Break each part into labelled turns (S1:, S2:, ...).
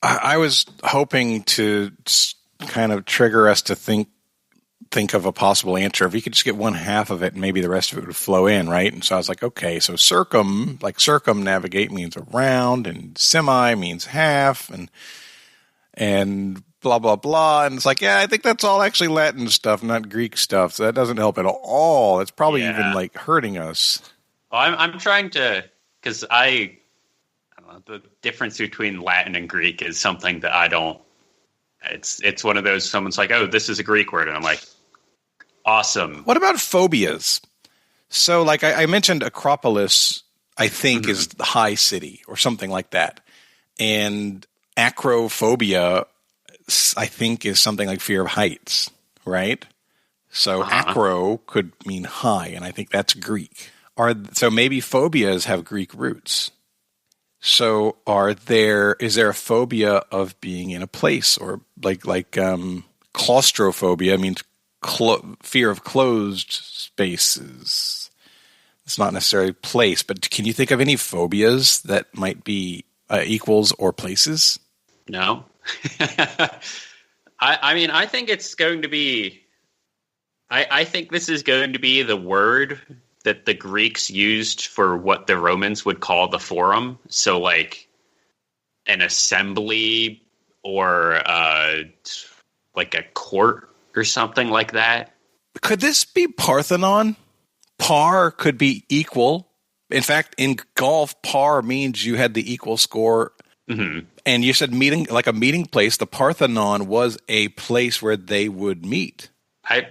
S1: I was hoping to kind of trigger us to think of a possible answer. If we could just get one half of it and maybe the rest of it would flow in, right? And so I was like, okay, so circumnavigate means around, and semi means half, and blah, blah, blah. And it's like, yeah, I think that's all actually Latin stuff, not Greek stuff. So that doesn't help at all. It's probably even like hurting us.
S2: Well, I'm trying to, because I don't know, the difference between Latin and Greek is something that I don't, it's one of those, someone's like, oh, this is a Greek word. And I'm like, awesome.
S1: What about phobias? So, like I mentioned, Acropolis, I think, is the high city or something like that. And acrophobia, I think, is something like fear of heights, right? So acro could mean high, and I think that's Greek. So maybe phobias have Greek roots. So is there a phobia of being in a place, or like claustrophobia means fear of closed spaces. It's not necessarily place, but can you think of any phobias that might be equals or places?
S2: No. I mean, I think it's going to be, I think this is going to be the word that the Greeks used for what the Romans would call the forum. So like an assembly or like a court or something like that.
S1: Could this be Parthenon? Par could be equal. In fact, in golf, par means you had the equal score. Mm-hmm. And you said meeting, like a meeting place. The Parthenon was a place where they would meet. I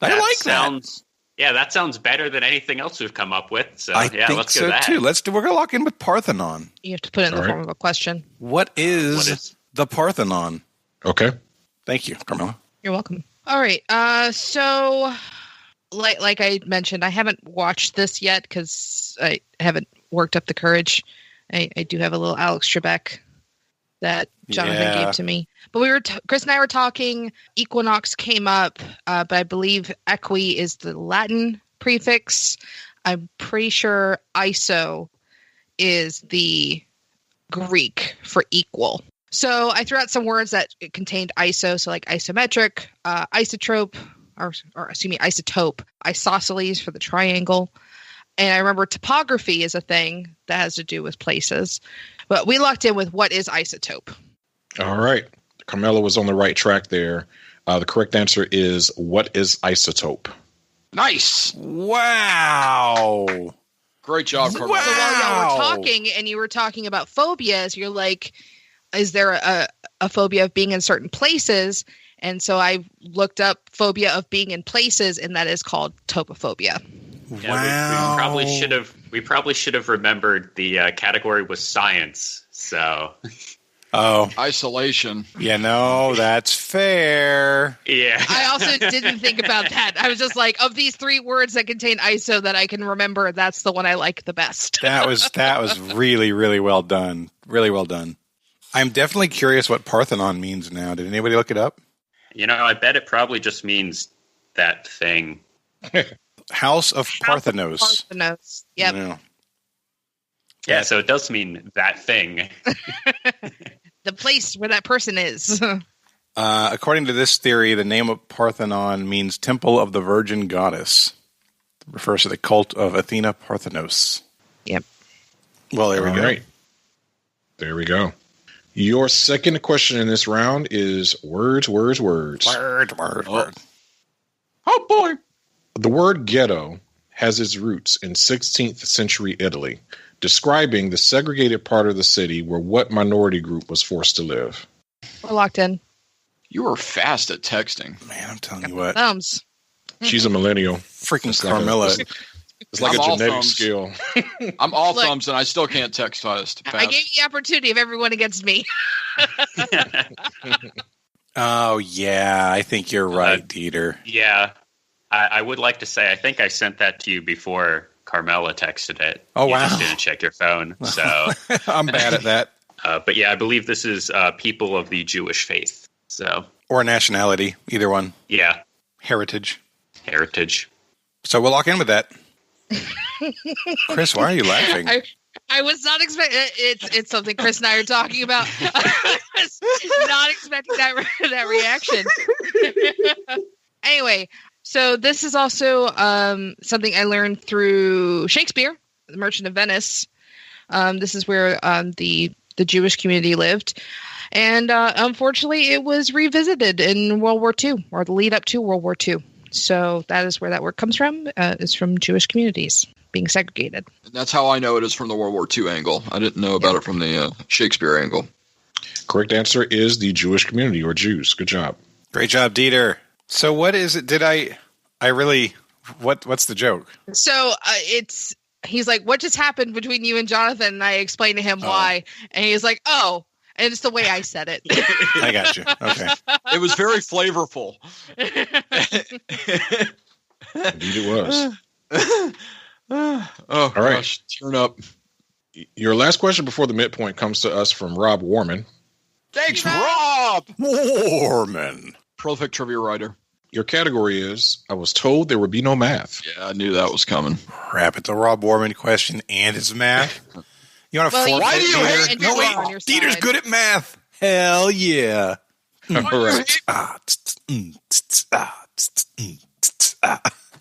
S1: like that.
S2: Yeah, that sounds better than anything else we've come up with. So
S1: let's go that. Too. We're going to lock in with Parthenon.
S3: You have to put it in the form of a question.
S1: What is the Parthenon?
S4: Okay.
S1: Thank you, Carmela.
S3: You're welcome. All right. So, like I mentioned, I haven't watched this yet because I haven't worked up the courage. I do have a little Alex Trebek that Jonathan gave to me. But Chris and I were talking. Equinox came up, but I believe equi is the Latin prefix. I'm pretty sure iso is the Greek for equal. So I threw out some words that contained iso, so like isometric, isotrope, or isotope, isosceles for the triangle. And I remember topography is a thing that has to do with places. But we locked in with what is isotope.
S4: All right. Carmela was on the right track there. The correct answer is, what is isotope?
S5: Nice.
S1: Wow.
S5: Great job, Carmela.
S3: Wow. So while y'all were talking and you were talking about phobias, you're like, is there a phobia of being in certain places? And so I looked up phobia of being in places, and that is called topophobia.
S2: Yeah, wow. We probably should have remembered the category was science. So,
S5: isolation.
S1: Yeah, no, that's fair.
S2: Yeah.
S3: I also didn't think about that. I was just like, of these three words that contain iso that I can remember, that's the one I like the best.
S1: That was really, really well done. Really well done. I'm definitely curious what Parthenon means now. Did anybody look it up?
S2: I bet it probably just means that thing.
S1: House of Parthenos.
S3: Parthenos. Yep.
S2: Yeah, so it does mean that thing.
S3: The place where that person is.
S1: According to this theory, the name of Parthenon means Temple of the Virgin Goddess. It refers to the cult of Athena Parthenos.
S3: Yep.
S1: Well, there we go.
S4: Right. There we go. Your second question in this round is words.
S1: Word.
S5: Oh, boy.
S4: The word ghetto has its roots in 16th century Italy, describing the segregated part of the city where what minority group was forced to live?
S3: We're locked in.
S5: You were fast at texting.
S1: Man, I'm telling you what.
S3: Thumbs.
S4: She's a millennial.
S1: Freaking Carmela.
S4: It's like a genetic skill.
S5: I'm all thumbs, and I still can't text fast.
S3: I gave you the opportunity of everyone against me.
S1: Oh, yeah. I think you're right, Dieter.
S2: Yeah. I would like to say, I think I sent that to you before Carmela texted it.
S1: Oh, wow.
S2: You just didn't check your phone. So
S1: I'm bad at that.
S2: But yeah, I believe this is people of the Jewish faith. So
S1: or nationality, either one.
S2: Yeah.
S1: Heritage.
S2: So
S1: we'll lock in with that. Chris, why are you laughing?
S3: I was not expecting it's something Chris and I are talking about. I was not expecting that reaction. Anyway, so this is also something I learned through Shakespeare, The Merchant of Venice. This is where the Jewish community lived. And unfortunately, it was revisited in World War II, or the lead up to World War II. So that is where that word comes from. It's from Jewish communities being segregated.
S5: That's how I know it is from the World War II angle. I didn't know about it from the Shakespeare angle.
S4: Correct answer is the Jewish community, or Jews. Good job.
S1: Great job, Dieter. So what is it? What's the joke?
S3: So he's like, what just happened between you and Jonathan? And I explained to him why. And he's like, oh. And it's the way I said it.
S1: I got you. Okay.
S5: It was very flavorful.
S4: Indeed it was.
S5: Oh,
S4: all right.
S5: Gosh, turn up.
S4: Your last question before the midpoint comes to us from Rob Warman.
S5: Thanks, Rob!
S1: Warman.
S5: Prolific trivia writer.
S4: Your category is, I was told there would be no math.
S5: Yeah, I knew that was coming.
S1: Crap, it's a Rob Warman question and it's math. You want to forfeit?
S5: Why do you
S1: Dieter?
S5: hate
S1: No, wait. Dieter's good at math. Hell yeah.
S4: All right.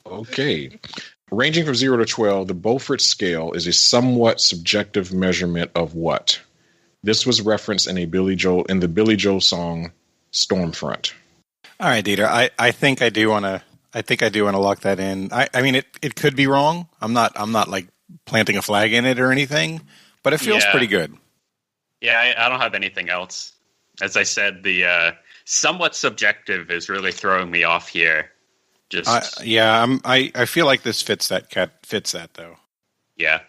S4: Okay. Ranging from 0 to 12, the Beaufort scale is a somewhat subjective measurement of what? This was referenced in the Billy Joel song Stormfront.
S1: All right, Dieter. I think I do want to lock that in. I mean, it could be wrong. I'm not like planting a flag in it or anything, but it feels pretty good.
S2: Yeah, I don't have anything else. As I said, the somewhat subjective is really throwing me off here.
S1: I feel like this fits that though.
S2: Yeah.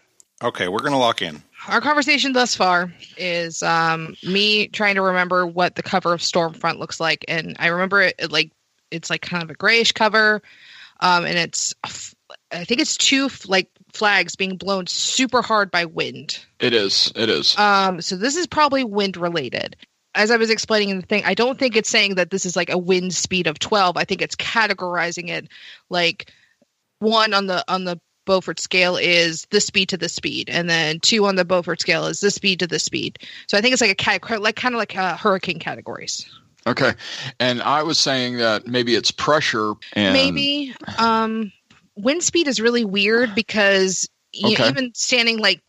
S1: Okay, we're gonna lock in.
S3: Our conversation thus far is me trying to remember what the cover of Stormfront looks like, and I remember it's like kind of a grayish cover, and I think it's two flags being blown super hard by wind.
S5: It is.
S3: So this is probably wind related. As I was explaining in the thing, I don't think it's saying that this is like a wind speed of 12. I think it's categorizing it like 1 on the Beaufort scale is this speed to this speed, and then 2 on the Beaufort scale is this speed to this speed. So I think it's like kind of like hurricane categories.
S5: Okay, and I was saying that maybe it's pressure and
S3: maybe wind speed is really weird because even standing like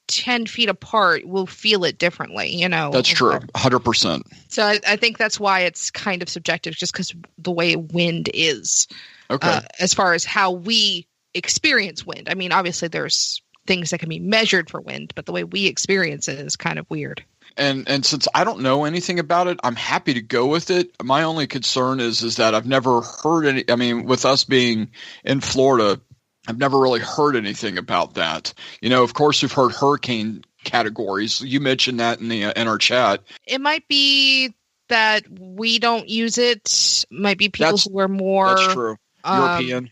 S3: 10 feet apart, we'll feel it differently, you know.
S5: That's true, 100%.
S3: So I think that's why it's kind of subjective, just because the way wind is.
S5: Okay.
S3: As far as how we experience wind. I mean, obviously there's things that can be measured for wind, but the way we experience it is kind of weird.
S5: And since I don't know anything about it, I'm happy to go with it. My only concern is that I've never heard any. I mean, with us being in Florida, I've never really heard anything about that. You know, of course, we've heard hurricane categories. You mentioned that in our chat.
S3: It might be that we don't use it. Might be people who are more.
S5: That's true. European.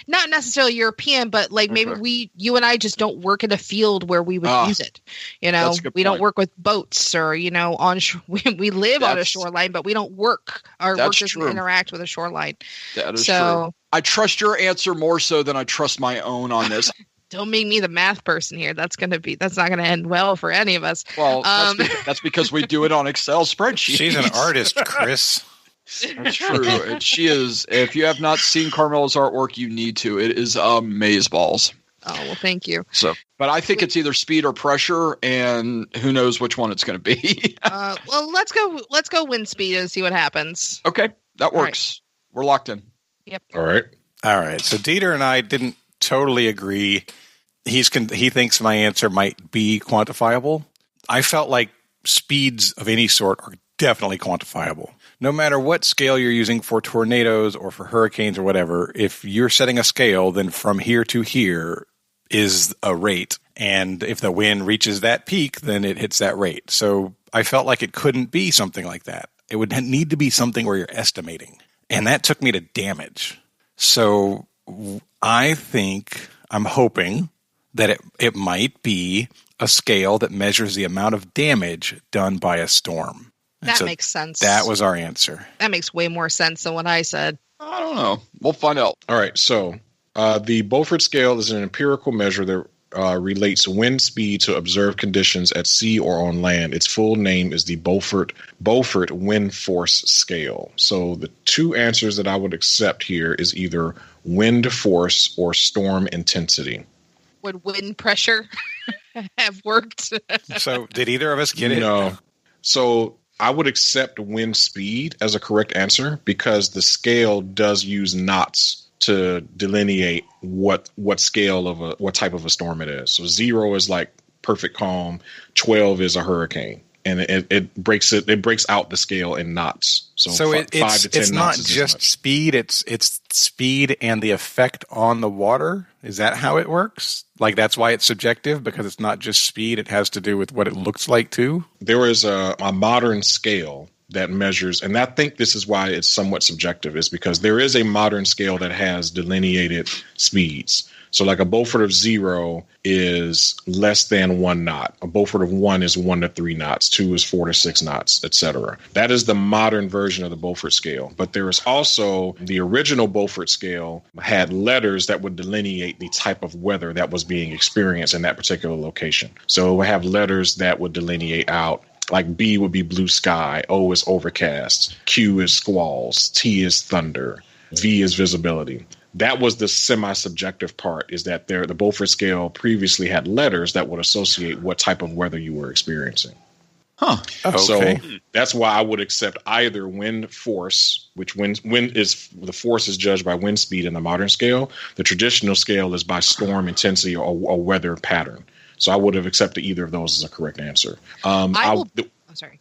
S3: Not necessarily European, but like maybe you and I just don't work in a field where we would use it. You know, we don't work with boats or, you know, on we live on a shoreline, but we don't work. Our work doesn't interact with a shoreline.
S5: That is true. I trust your answer more so than I trust my own on this.
S3: Don't make me the math person here. That's not going to end well for any of us.
S5: Well, that's because we do it on Excel spreadsheets.
S1: She's an artist, Chris.
S5: That's true. And she is. If you have not seen Carmela's artwork, you need to. It is amazeballs.
S3: Oh, well, thank you.
S5: So, but I think it's either speed or pressure, and who knows which one it's going to be.
S3: Well, let's go wind speed and see what happens.
S5: Okay, that works. Right. We're locked in.
S3: Yep.
S4: All right.
S1: So Dieter and I didn't totally agree. He thinks my answer might be quantifiable. I felt like speeds of any sort are definitely quantifiable. No matter what scale you're using for tornadoes or for hurricanes or whatever, if you're setting a scale, then from here to here is a rate. And if the wind reaches that peak, then it hits that rate. So I felt like it couldn't be something like that. It would need to be something where you're estimating. And that took me to damage. So I'm hoping that it might be a scale that measures the amount of damage done by a storm.
S3: That makes sense.
S1: That was our answer.
S3: That makes way more sense than what I said.
S5: I don't know. We'll find out.
S4: All right. So the Beaufort scale is an empirical measure that relates wind speed to observed conditions at sea or on land. Its full name is the Beaufort Wind Force Scale. So the two answers that I would accept here is either wind force or storm intensity.
S3: Would wind pressure have worked?
S1: So did either of us get it?
S4: No. So I would accept wind speed as a correct answer because the scale does use knots to delineate what type of a storm it is. So 0 is like perfect calm, 12 is a hurricane, and it breaks out the scale in knots. So 5 to 10
S1: it's
S4: knots
S1: not
S4: is
S1: just speed; it's speed and the effect on the water. Is that how it works? Like that's why it's subjective, because it's not just speed; it has to do with what it looks like too.
S4: There is a modern scale that measures, and I think this is why it's somewhat subjective, is because there is a modern scale that has delineated speeds. So like a Beaufort of 0 is less than 1 knot. A Beaufort of 1 is 1 to 3 knots. 2 is 4 to 6 knots, etc. That is the modern version of the Beaufort scale. But there is also the original Beaufort scale had letters that would delineate the type of weather that was being experienced in that particular location. So we have letters that would delineate out. Like B would be blue sky, O is overcast, Q is squalls, T is thunder, V is visibility. That was the semi-subjective part, is that the Beaufort scale previously had letters that would associate what type of weather you were experiencing.
S5: Huh.
S1: Oh, okay.
S4: So that's why I would accept either wind force, which wind is the force is judged by wind speed in the modern scale. The traditional scale is by storm intensity or weather pattern. So I would have accepted either of those as a correct answer.
S3: I'm sorry.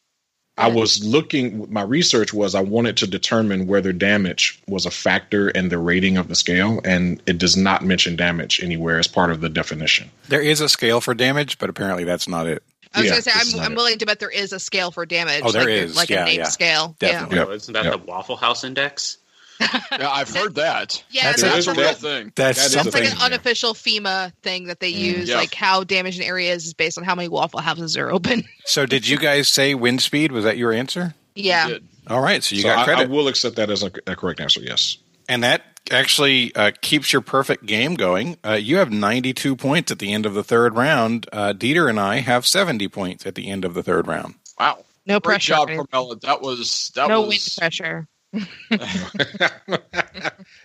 S4: I was looking, my research was I wanted to determine whether damage was a factor in the rating of the scale, and it does not mention damage anywhere as part of the definition.
S1: There is a scale for damage, but apparently that's not it.
S3: I was going to say, I'm willing to bet there is a scale for damage.
S1: Oh, there is.
S3: Like a named scale.
S1: Definitely.
S3: Yeah.
S2: Oh, isn't that the Waffle House Index?
S5: Yeah, I've heard that.
S3: Yeah,
S5: That's a real
S4: that-
S5: thing.
S1: That's
S4: That is
S1: something.
S3: it's like an unofficial FEMA thing that they use,
S5: Yeah.
S3: like how damaged an area is based on how many Waffle Houses are open.
S1: So did you guys say wind speed? Was that your answer?
S3: Yeah.
S5: Good.
S1: All right, so you
S4: So
S1: got
S4: I
S1: credit.
S4: will accept that as a correct answer, yes.
S1: And that actually keeps your perfect game going. You have 92 points at the end of the third round. Dieter and I have 70 points at the end of the third round.
S5: Wow.
S3: No
S5: Great
S3: pressure.
S5: job, Carmela. That was
S3: No wind pressure.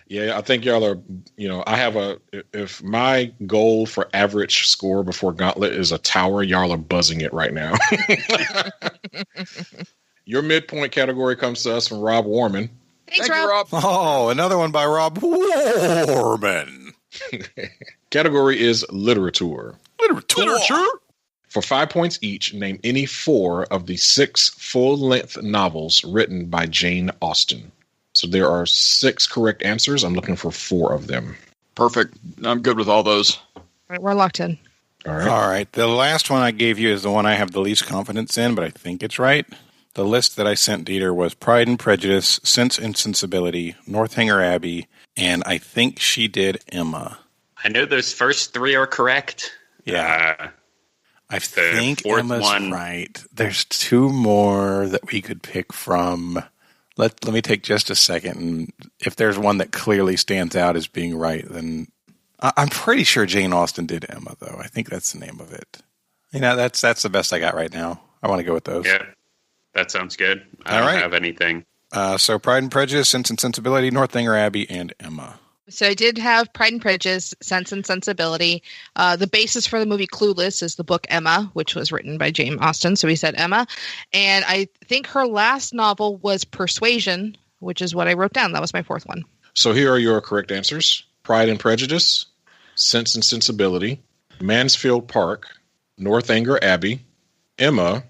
S4: Yeah, I think y'all are, if my goal for average score before Gauntlet is a tower, y'all are buzzing it right now. Your midpoint category comes to us from Rob Warman.
S3: Thanks,
S5: Thank you,
S3: Rob.
S5: Rob.
S1: Oh, another one by Rob Warman.
S4: Category is literature.
S1: Literature.
S4: For 5 points each, name any 4 of the 6 full-length novels written by Jane Austen. So there are 6 correct answers. I'm looking for 4 of them.
S5: Perfect. I'm good with all those.
S3: All right, we're locked in.
S4: All right.
S1: All right. The last one I gave you is the one I have the least confidence in, but I think it's right. The list that I sent Dieter was Pride and Prejudice, Sense and Sensibility, Northanger Abbey, and I think she did Emma.
S2: I know those first 3 are correct.
S1: Yeah. I think
S2: fourth
S1: Emma's
S2: one.
S1: right. There's 2 more that we could pick from. Let me take just a second. And if there's one that clearly stands out as being right, then I'm pretty sure Jane Austen did Emma, though. I think that's the name of it. That's the best I got right now. I want to go with those.
S2: Yeah, that sounds good. I
S1: All
S2: don't
S1: right.
S2: have anything.
S1: So Pride and Prejudice, Sense and Sensibility, Northanger Abbey, and Emma.
S3: So I did have Pride and Prejudice, Sense and Sensibility. The basis for the movie Clueless is the book Emma, which was written by Jane Austen. So we said Emma. And I think her last novel was Persuasion, which is what I wrote down. That was my 4th one.
S4: So here are your correct answers. Pride and Prejudice, Sense and Sensibility, Mansfield Park, Northanger Abbey, Emma,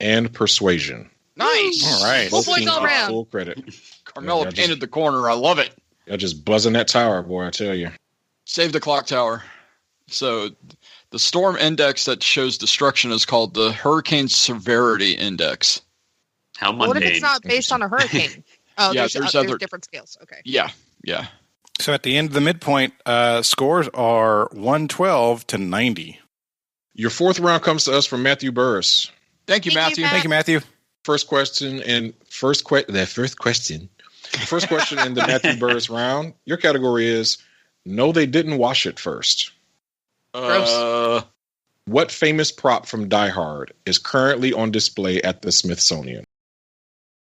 S4: and Persuasion.
S5: Nice.
S1: All right.
S3: Full
S4: Both
S3: points
S4: teams
S3: all
S4: get
S3: around.
S4: Full credit.
S5: Carmela
S4: Yeah, just-
S5: painted the corner. I love it.
S4: Y'all just buzzing that tower, boy, I tell you.
S5: Save the clock tower. So the storm index that shows destruction is called the Hurricane Severity Index.
S2: How
S3: What if
S2: mundane.
S3: it's not based on a hurricane? Oh,
S5: Yeah,
S3: there's
S5: there's other-
S3: different scales. Okay.
S5: Yeah.
S1: So at the end of the midpoint, scores are 112 to 90.
S4: Your 4th round comes to us from Matthew Burris.
S5: Thank you,
S3: Thank
S5: Matthew.
S3: you,
S1: Thank you, Matthew.
S4: First question in the Matthew Burris round. Your category is no, they didn't wash it first.
S3: Gross.
S4: What famous prop from Die Hard is currently on display at the Smithsonian?